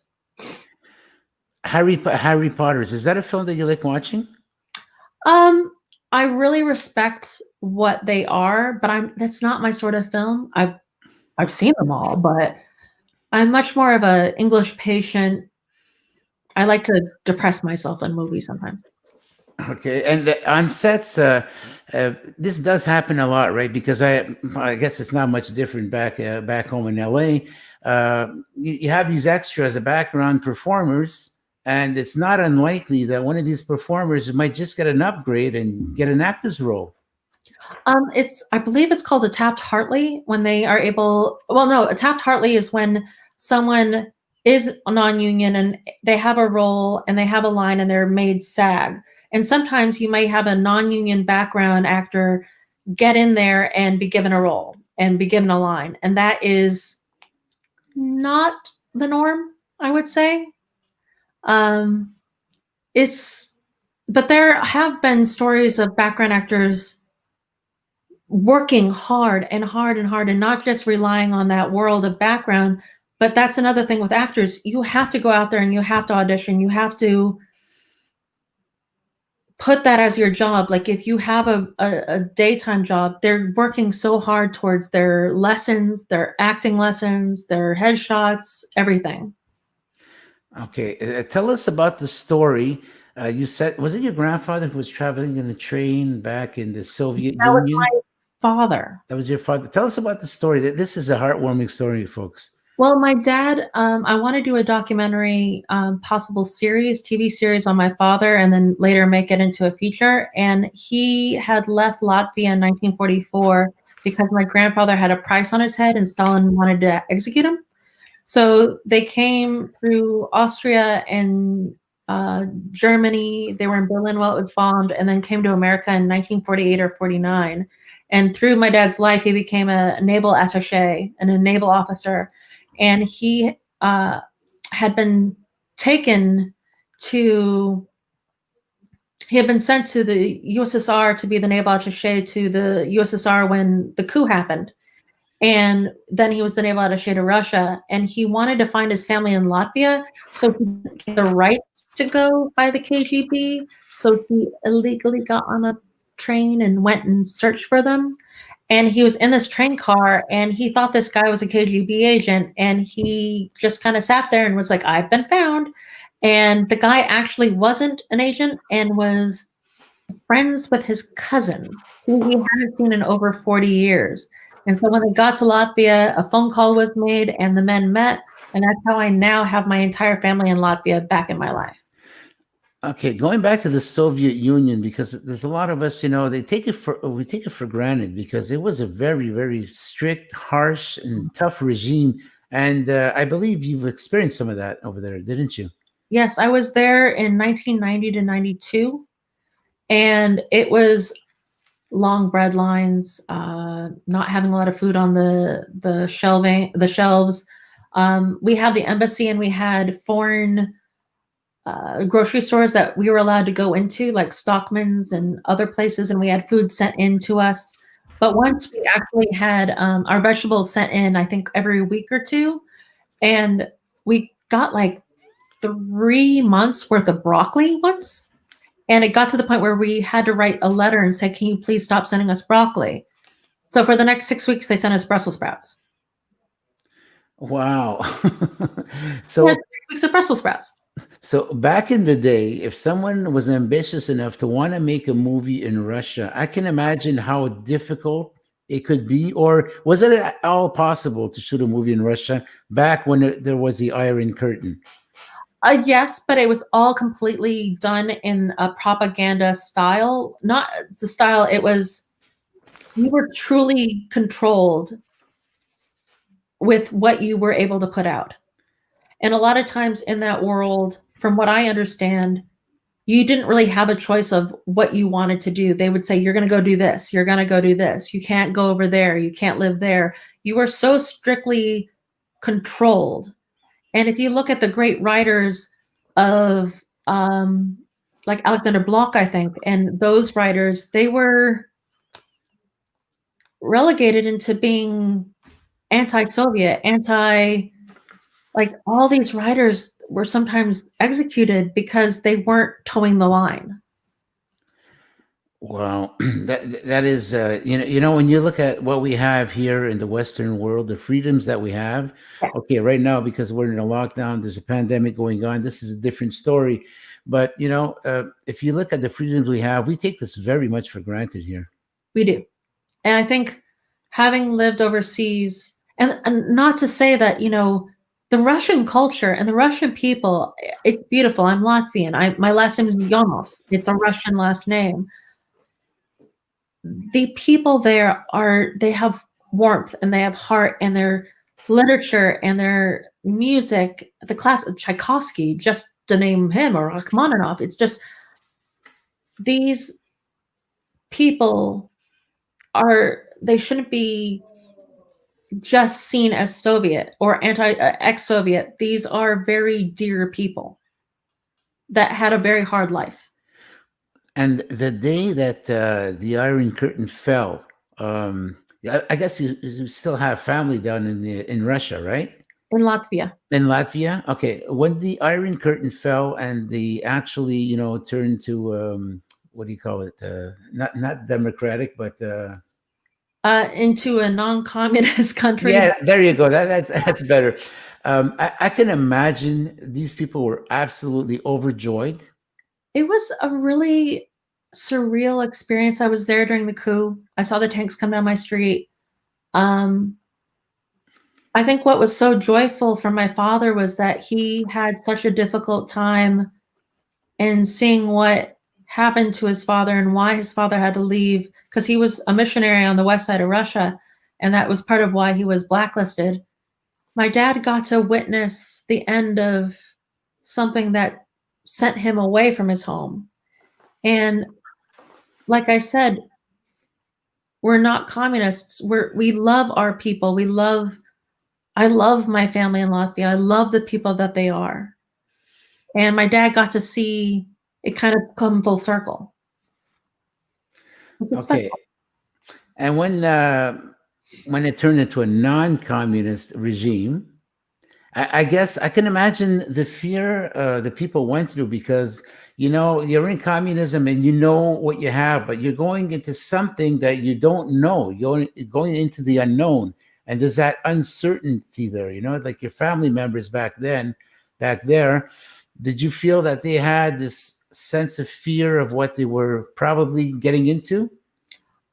S1: Harry Potters, is that a film that you like watching?
S2: I really respect what they are, but that's not my sort of film. I've seen them all, but I'm much more of an English patient. I like to depress myself in movies sometimes.
S1: Okay, and on sets, this does happen a lot, right? Because I guess it's not much different back home in LA. You have these extras, the background performers, and it's not unlikely that one of these performers might just get an upgrade and get an actor's role.
S2: I believe it's called a tapped Hartley when they are able. Well, no, a tapped Hartley is when someone is non-union and they have a role and they have a line and they're made SAG. And sometimes you might have a non-union background actor get in there and be given a role and be given a line. And that is not the norm, I would say. But there have been stories of background actors working hard and hard and hard and not just relying on that world of background. But that's another thing with actors. You have to go out there and you have to audition. You have to put that as your job. Like if you have a daytime job, they're working so hard towards their lessons, their acting lessons, their headshots, everything.
S1: Okay, tell us about the story. You said, was it your grandfather who was traveling in the train back in the Soviet Union?
S2: father.
S1: That was your father. Tell us about the story. This is a heartwarming story, folks.
S2: Well, my dad, I want to do a documentary, possible series, TV series on my father, and then later make it into a feature. And he had left Latvia in 1944 because my grandfather had a price on his head and Stalin wanted to execute him. So they came through Austria and Germany. They were in Berlin while it was bombed, and then came to America in 1948 or 49. And through my dad's life, he became a naval attaché and a naval officer. And he had been taken to, he had been sent to the USSR to be the naval attaché to the USSR when the coup happened. And then he was the naval attaché to Russia. And he wanted to find his family in Latvia, so he didn't get the right to go by the KGB. So he illegally got on a train and went and searched for them. And he was in this train car and he thought this guy was a KGB agent, and he just kind of sat there and was like, I've been found. And the guy actually wasn't an agent and was friends with his cousin, who he hadn't seen in over 40 years. And so when they got to Latvia, a phone call was made and the men met. And that's how I now have my entire family in Latvia back in my life.
S1: Okay, going back to the Soviet Union, because there's a lot of us, we take it for granted, because it was a very, very strict, harsh, and tough regime. And I believe you've experienced some of that over there, didn't you?
S2: Yes, I was there in 1990 to 92, and it was long bread lines, not having a lot of food on the shelves. We had the embassy, and we had foreign grocery stores that we were allowed to go into, like Stockman's and other places, and we had food sent in to us. But once we actually had our vegetables sent in, I think every week or two, and we got like 3 months worth of broccoli once. And it got to the point where we had to write a letter and say, can you please stop sending us broccoli? So for the next 6 weeks, they sent us Brussels sprouts.
S1: Wow.
S2: So 6 weeks of Brussels sprouts.
S1: So back in the day, if someone was ambitious enough to want to make a movie in Russia, I can imagine how difficult it could be. Or was it at all possible to shoot a movie in Russia back when there was the Iron Curtain?
S2: Yes, but it was all completely done in a propaganda style. Not the style, it was, you were truly controlled with what you were able to put out. And a lot of times in that world, from what I understand, you didn't really have a choice of what you wanted to do. They would say, you're going to go do this. You're going to go do this. You can't go over there. You can't live there. You were so strictly controlled. And if you look at the great writers of like Alexander Bloch, I think, and those writers, they were relegated into being anti-Soviet, like all these writers were sometimes executed because they weren't towing the line.
S1: Wow, that is, when you look at what we have here in the Western world, the freedoms that we have.
S2: Yeah.
S1: Okay, right now, because we're in a lockdown, there's a pandemic going on. This is a different story. But if you look at the freedoms we have, we take this very much for granted here.
S2: We do, and I think having lived overseas, and not to say that the Russian culture and the Russian people, it's beautiful. I'm Latvian. My last name is Yonov. It's a Russian last name. The people there they have warmth and they have heart, and their literature and their music, the class Tchaikovsky, just to name him, or Rachmaninoff. It's just, these people they shouldn't be just seen as Soviet or ex-Soviet. These are very dear people that had a very hard life.
S1: And the day that the Iron Curtain fell, I guess you still have family down in Russia, right?
S2: In Latvia.
S1: In Latvia, okay. When the Iron Curtain fell and they actually, turned to what do you call it? Not democratic, but
S2: into a non-communist country.
S1: Yeah, there you go. That's better. I can imagine these people were absolutely overjoyed.
S2: It was a really surreal experience. I was there during the coup. I saw the tanks come down my street. Um, I think what was so joyful for my father was that he had such a difficult time in seeing what happened to his father and why his father had to leave, because he was a missionary on the west side of Russia, and that was part of why he was blacklisted. My dad got to witness the end of something that sent him away from his home. And like I said, we're not communists. We love our people. I love my family in Latvia. I love the people that they are. And my dad got to see it kind of come full circle. It's
S1: Okay.
S2: special.
S1: And when it turned into a non-communist regime, I guess I can imagine the fear the people went through, because you're in communism and you know what you have, but you're going into something that you don't know. You're going into the unknown, and there's that uncertainty there. Like your family members back there. Did you feel that they had this sense of fear of what they were probably getting into?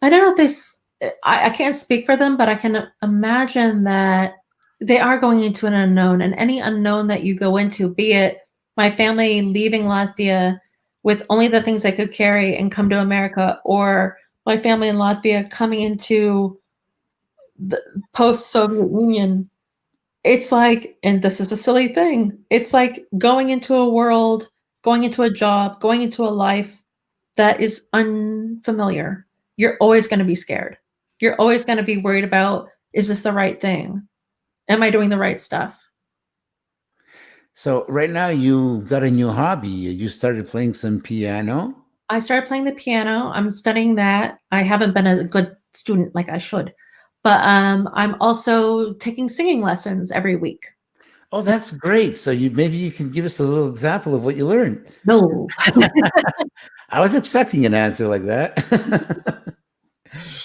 S2: I don't know if I can't speak for them, but I can imagine that they are going into an unknown, and any unknown that you go into, be it my family leaving Latvia with only the things they could carry and come to America, or my family in Latvia coming into the post-Soviet Union. It's like, and this is a silly thing, it's like going into a world, going into a job, going into a life that is unfamiliar. You're always going to be scared. You're always going to be worried about, is this the right thing? Am I doing the right stuff?
S1: So right now you got a new hobby. You started playing some piano.
S2: I started playing the piano. I'm studying that. I haven't been a good student like I should, but I'm also taking singing lessons every week.
S1: Oh, that's great. So maybe you can give us a little example of what you learned.
S2: No,
S1: I was expecting an answer like that.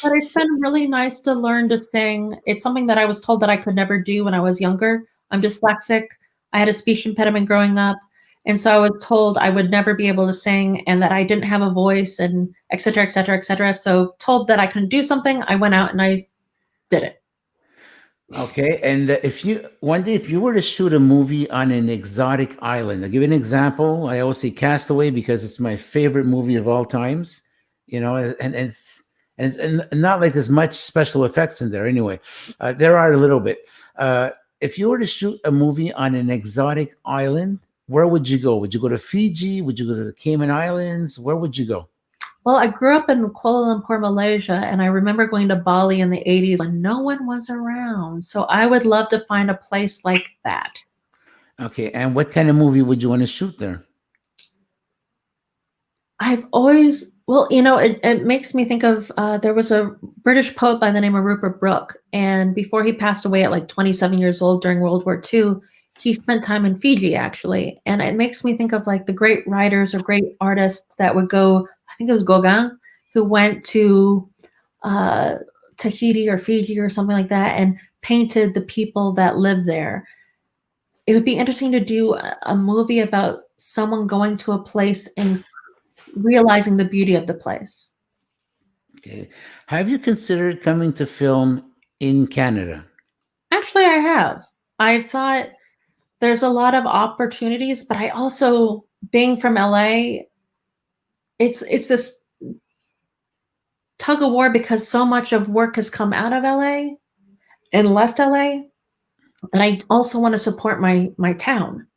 S2: but it's been really nice to learn to sing. It's something that I was told that I could never do when I was younger. I'm dyslexic. I had a speech impediment growing up. And so I was told I would never be able to sing and that I didn't have a voice and et cetera, et cetera, et cetera. So told that I couldn't do something, I went out and I did it.
S1: Okay, and if you were to shoot a movie on an exotic island, I'll give you an example. I always say Castaway because it's my favorite movie of all times. And it's and not like there's much special effects in there. Anyway, there are a little bit. If you were to shoot a movie on an exotic island, where would you go? Would you go to Fiji? Would you go to the Cayman Islands? Where would you go?
S2: Well, I grew up in Kuala Lumpur, Malaysia, and I remember going to Bali in the 80s when no one was around. So I would love to find a place like that.
S1: Okay, and what kind of movie would you want to shoot there?
S2: I've always, well, it makes me think of, there was a British poet by the name of Rupert Brooke. And before he passed away at like 27 years old during World War II, he spent time in Fiji, actually. And it makes me think of like the great writers or great artists that would go, I think it was Gauguin, who went to Tahiti or Fiji or something like that and painted the people that live there. It would be interesting to do a movie about someone going to a place and realizing the beauty of the place.
S1: Okay, have you considered coming to film in Canada?
S2: Actually, I have. I thought there's a lot of opportunities, but I also, being from LA, it's this tug of war because so much of work has come out of LA and left LA. And I also want to support my town.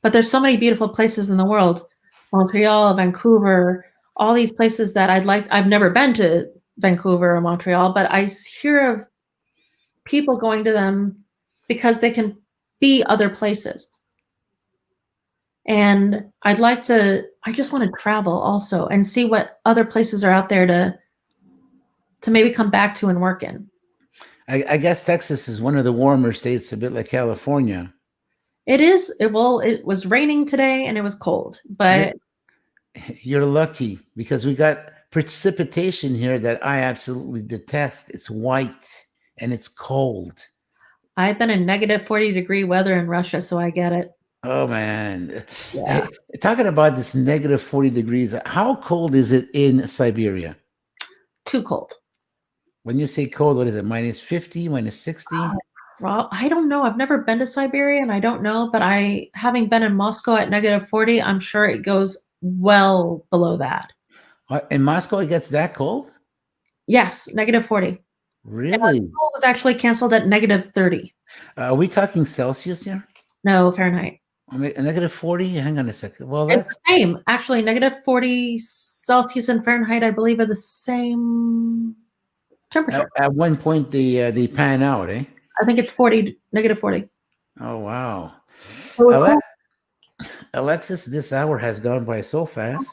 S2: But there's so many beautiful places in the world. Montreal, Vancouver, all these places that I've never been to Vancouver or Montreal, but I hear of people going to them because they can be other places. And I just want to travel also and see what other places are out there to maybe come back to and work in.
S1: I guess Texas is one of the warmer states, a bit like California.
S2: It is. It was raining today and it was cold, but
S1: you're lucky because we got precipitation here that I absolutely detest. It's white and it's cold.
S2: I've been in negative 40-degree weather in Russia, so I get it.
S1: Oh man.
S2: Yeah.
S1: Hey, talking about this negative 40 degrees, how cold is it in Siberia?
S2: Too cold.
S1: When you say cold, what is it? Minus 50, minus 60?
S2: I don't know. I've never been to Siberia and I don't know, but having been in Moscow at -40, I'm sure it goes well below that.
S1: In Moscow, it gets that cold?
S2: Yes, -40. And our
S1: Really?
S2: school was actually canceled at -30.
S1: Are we talking Celsius here?
S2: No, Fahrenheit.
S1: I mean, a negative 40? Hang on a second. Well,
S2: It's
S1: that's
S2: the same. Actually, -40 Celsius and Fahrenheit, I believe, are the same temperature.
S1: at one point they pan out, eh?
S2: I think it's -40.
S1: Oh wow.
S2: So we're
S1: Ale-
S2: cool.
S1: Alexis, this hour has gone by so fast.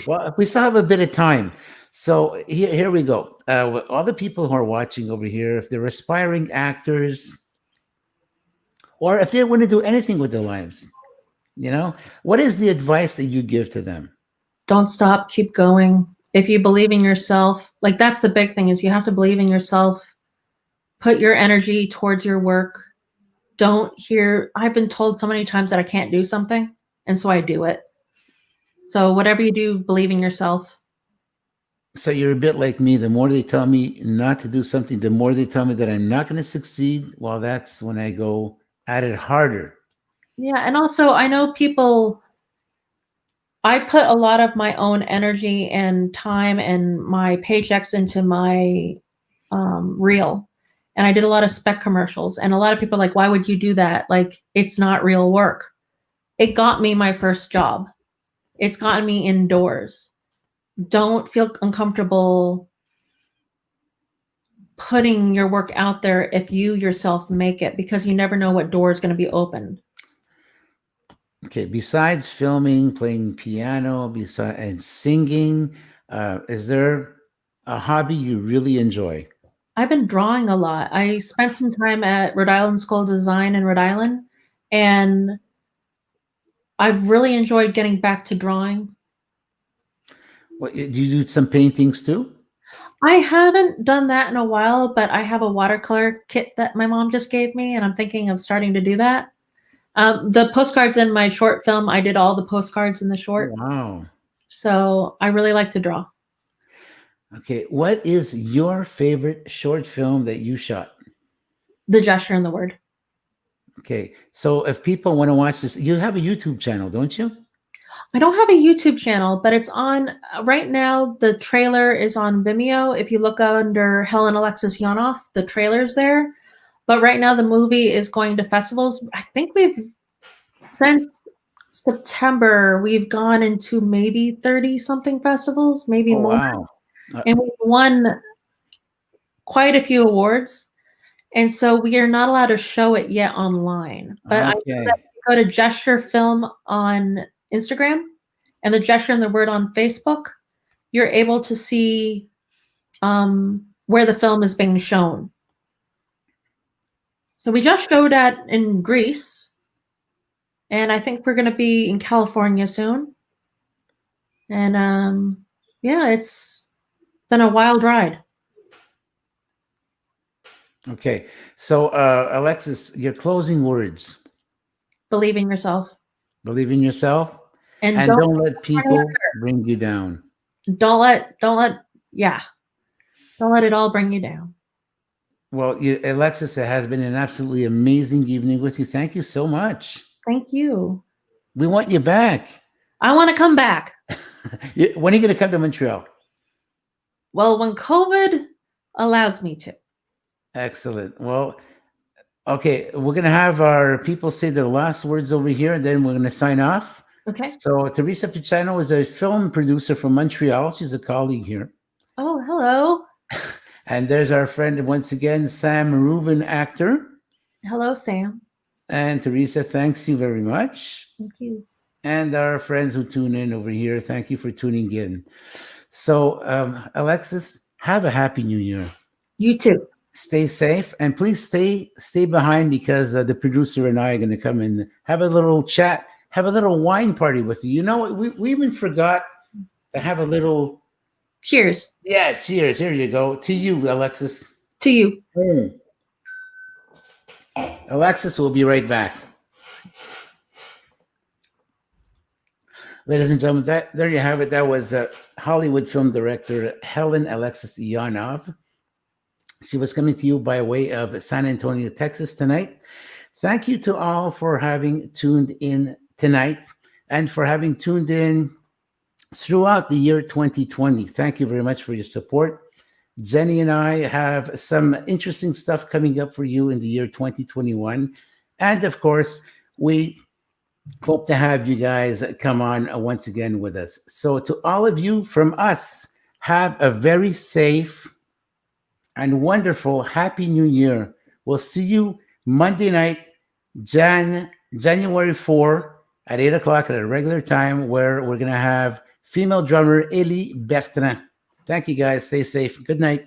S1: Well, we still have a bit of time. So here we go. All the people who are watching over here, if they're aspiring actors, or if they want to do anything with their lives, what is the advice that you give to them?
S2: Don't stop, keep going. If you believe in yourself, like that's the big thing is you have to believe in yourself. Put your energy towards your work. I've been told so many times that I can't do something, and so I do it. So whatever you do, believe in yourself.
S1: So you're a bit like me. The more they tell me not to do something, the more they tell me that I'm not going to succeed. Well, that's when I go at it harder.
S2: Yeah, and also I know I put a lot of my own energy and time and my paychecks into my reel. And I did a lot of spec commercials. And a lot of people are like, why would you do that? Like, it's not real work. It got me my first job. It's gotten me indoors. Don't feel uncomfortable putting your work out there if you yourself make it, because you never know what door is going to be opened.
S1: Okay, besides filming, playing piano, and singing, is there a hobby you really enjoy?
S2: I've been drawing a lot. I spent some time at Rhode Island School of Design in Rhode Island, and I've really enjoyed getting back to drawing.
S1: What, do you do some paintings too?
S2: I haven't done that in a while, but I have a watercolor kit that my mom just gave me, and I'm thinking of starting to do that. The postcards in my short film, I did all the postcards in the short.
S1: Wow.
S2: So I really like to draw.
S1: Okay, what is your favorite short film that you shot?
S2: The Gesture and the Word.
S1: Okay, so if people want to watch this, you have a YouTube channel, don't you?
S2: I don't have a YouTube channel, but it's on right now. The trailer is on Vimeo. If you look under Helen Alexis Yonov, the trailer's there. But right now the movie is going to festivals. I think since September, we've gone into maybe 30 something festivals, maybe more.
S1: Wow.
S2: And we've won quite a few awards. And so we are not allowed to show it yet online. But I know that you go to Gesture Film on Instagram and the Gesture and the Word on Facebook, you're able to see where the film is being shown. So we just showed in Greece, and I think we're going to be in California soon. And yeah, it's been a wild ride.
S1: Okay, so Alexis, your closing words.
S2: Believe in yourself.
S1: Believe in yourself,
S2: And
S1: don't let people bring you down.
S2: Don't let it all bring you down.
S1: Well, Alexis, it has been an absolutely amazing evening with you. Thank you so much.
S2: Thank you.
S1: We want you back.
S2: I want to come back.
S1: When are you going to come to Montreal?
S2: Well, when COVID allows me to.
S1: Excellent. Well, okay, we're going to have our people say their last words over here, and then we're going to sign off.
S2: Okay.
S1: So Teresa Pichano is a film producer from Montreal. She's a colleague here.
S2: Oh, hello.
S1: And there's our friend once again, Sam Rubin, actor.
S2: Hello, Sam.
S1: And Teresa, thanks you very much.
S2: Thank you.
S1: And our friends who tune in over here, thank you for tuning in. So, Alexis, have a happy new year.
S2: You too.
S1: Stay safe, and please stay behind, because the producer and I are going to come and have a little chat, have a little wine party with you. You know, we even forgot to have a little
S2: cheers.
S1: Yeah, cheers. Here you go. To you, Alexis.
S2: To you.
S1: Alexis will be right back. Ladies and gentlemen, there you have it. That was Hollywood film director Helen Alexis Yonov. She was coming to you by way of San Antonio, Texas tonight. Thank you to all for having tuned in tonight and for having tuned in throughout the year 2020. Thank you very much for your support. Jenny and I have some interesting stuff coming up for you in the year 2021. And of course, we hope to have you guys come on once again with us. So to all of you from us, have a very safe and wonderful Happy New Year. We'll see you Monday night, January 4 at 8 o'clock at a regular time, where we're going to have female drummer Ellie Bertrand. Thank you guys. Stay safe. Good night.